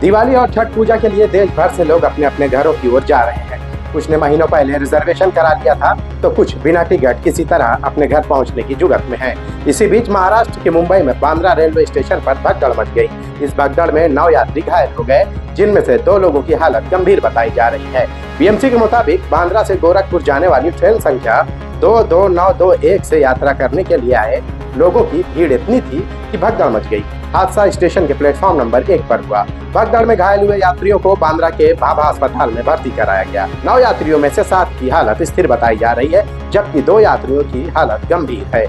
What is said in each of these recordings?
दिवाली और छठ पूजा के लिए देश भर से लोग अपने अपने घरों की ओर जा रहे हैं। कुछ ने महीनों पहले रिजर्वेशन करा लिया था, तो कुछ बिना टिकट किसी तरह अपने घर पहुंचने की जुगत में हैं। इसी बीच महाराष्ट्र के मुंबई में बांद्रा रेलवे स्टेशन पर भगदड़ मच गई। इस भगदड़ में 9 यात्री घायल हो गए, जिनमें से 2 लोगों की हालत गंभीर बताई जा रही है। बीएमसी के मुताबिक बांद्रा से गोरखपुर जाने वाली ट्रेन संख्या 22921 से यात्रा करने के लिए आए लोगों की भीड़ इतनी थी कि भगदड़ मच गई। हादसा स्टेशन के प्लेटफॉर्म नंबर 1 पर हुआ। भगदड़ में घायल हुए यात्रियों को बांद्रा के भाभा अस्पताल में भर्ती कराया गया। 9 यात्रियों में से 7 की हालत स्थिर बताई जा रही है, जबकि 2 यात्रियों की हालत गंभीर है।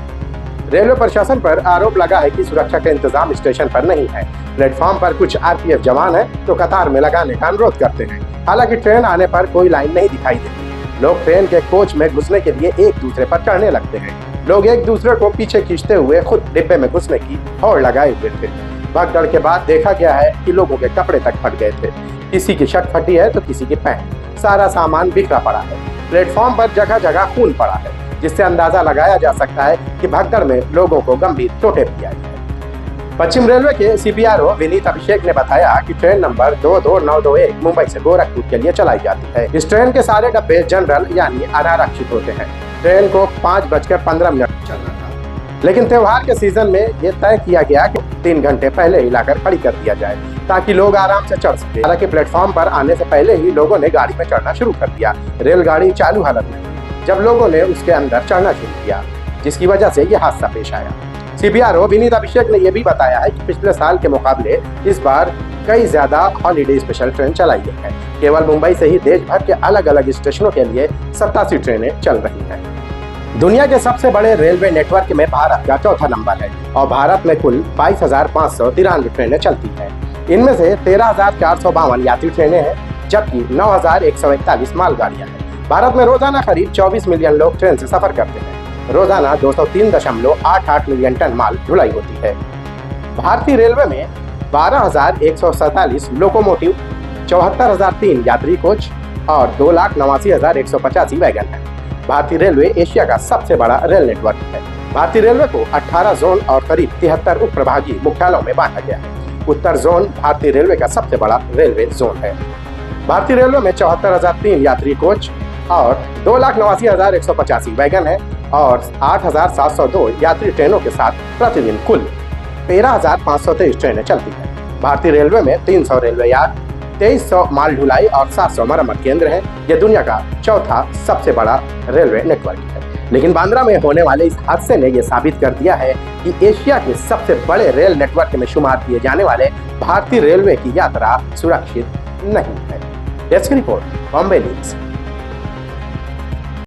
रेलवे प्रशासन पर आरोप लगा है कि सुरक्षा का इंतजाम स्टेशन पर नहीं है। प्लेटफॉर्म पर कुछ आरपीएफ जवान हैं तो कतार में लगाने का अनुरोध करते हैं। हालांकि ट्रेन आने पर कोई लाइन नहीं दिखाई देती। लोग ट्रेन के कोच में घुसने के लिए एक दूसरे पर चढ़ने लगते हैं। लोग एक दूसरे को पीछे खींचते हुए खुद डिब्बे में घुसने की होड़ लगाए हुए थे। भगदड़ के बाद देखा गया है कि लोगों के कपड़े तक फट गए थे। किसी की शर्ट फटी है तो किसी की पैंट। सारा सामान बिखरा पड़ा है। प्लेटफॉर्म पर जगह जगह खून पड़ा है, जिससे अंदाजा लगाया जा सकता है कि भगदड़ में लोगों को गंभीर चोटें भी आई है। पश्चिम रेलवे के सीपीआरओ विनीत अभिषेक ने बताया कि ट्रेन नंबर 22921 मुंबई से गोरखपुर के लिए चलाई जाती है। इस ट्रेन के सारे डब्बे जनरल यानी अनारक्षित होते हैं। ट्रेन को 5:15 चलना था, लेकिन त्योहार के सीजन में ये तय किया गया कि 3 घंटे पहले ही लाकर खड़ी कर दिया जाए, ताकि लोग आराम से चढ़ सके। हालांकि प्लेटफॉर्म पर आने से पहले ही लोगों ने गाड़ी में चढ़ना शुरू कर दिया। रेलगाड़ी चालू हालत में जब लोगों ने उसके अंदर चढ़ना शुरू किया, जिसकी वजह से ये हादसा पेश आया। सीपीआरओ विनीत अभिषेक ने यह भी बताया है कि पिछले साल के मुकाबले इस बार कई ज्यादा हॉलीडे स्पेशल ट्रेन चलाई गई है। केवल मुंबई से ही देश भर के अलग अलग स्टेशनों के लिए 87 ट्रेनें चल रही हैं। दुनिया के सबसे बड़े रेलवे नेटवर्क में भारत का 4था नंबर है और भारत में कुल 22,593 ट्रेनें चलती हैं। इनमें से 13,452 यात्री ट्रेनें हैं, जबकि 9,141 मालगाड़ियां हैं। भारत में रोजाना करीब 24 मिलियन लोग ट्रेन से सफर करते हैं। रोजाना 203.88 मिलियन टन माल ढुलाई होती है। भारतीय रेलवे में 12,147 लोकोमोटिव, 74,003 यात्री कोच और 2,89,185 वैगन है। भारतीय रेलवे एशिया का सबसे बड़ा रेल नेटवर्क है। भारतीय रेलवे को 18 जोन और करीब 73 उप प्रभागीय मुख्यालयों में बांटा गया है। उत्तर जोन भारतीय रेलवे का सबसे बड़ा रेलवे जोन है। भारतीय रेलवे में 74,003 यात्री कोच और 2,89,185 वैगन है और 8,702 यात्री ट्रेनों के साथ प्रतिदिन कुल 13,523 ट्रेनें चलती हैं। भारतीय रेलवे में 300 रेलवे यार्ड, 2300 माल ढुलाई और 700 मरम्मत केंद्र हैं। यह दुनिया का 4था सबसे बड़ा रेलवे नेटवर्क है। लेकिन बांद्रा में होने वाले इस हादसे ने यह साबित कर दिया है कि एशिया के सबसे बड़े रेल नेटवर्क में शुमार किए जाने वाले भारतीय रेलवे की यात्रा सुरक्षित नहीं है। Desk report, Bombay news.